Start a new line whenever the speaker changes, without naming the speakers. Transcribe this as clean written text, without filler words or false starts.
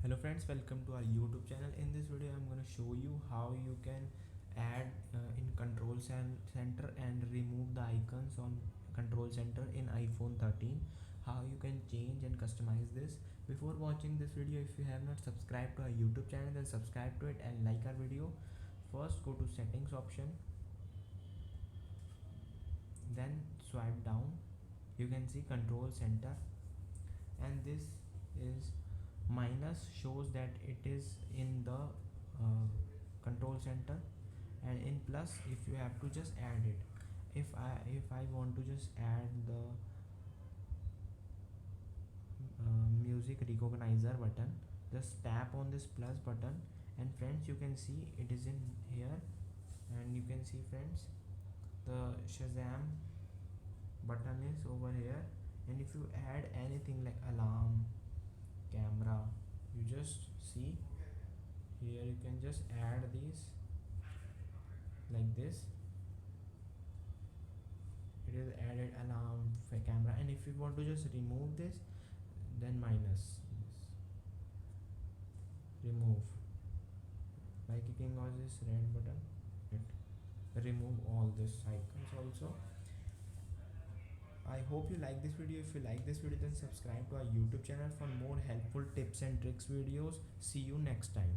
Hello friends, welcome to our YouTube channel. In this video I'm going to show you how you can add in control center and remove the icons on control center in iPhone 13. How you can change and customize this. Before watching this video, if you have not subscribed to our YouTube channel, then subscribe to it and like our video. First go to settings option, then swipe down. You can see control center, and this is minus shows that it is in the control center, and in plus if you have to just add it. If I want to just add the music recognizer button, just tap on this plus button, and friends, you can see it is in here. And you can see friends, the Shazam button is over here. And if you add anything like alarm, camera, you just see here, you can just add these like this. It is added alarm for camera. And if you want to just remove this, then minus this, remove, by clicking on this red button, it remove all this icons also. I hope you like this video. If you like this video, then subscribe to our YouTube channel for more helpful tips and tricks videos. See you next time.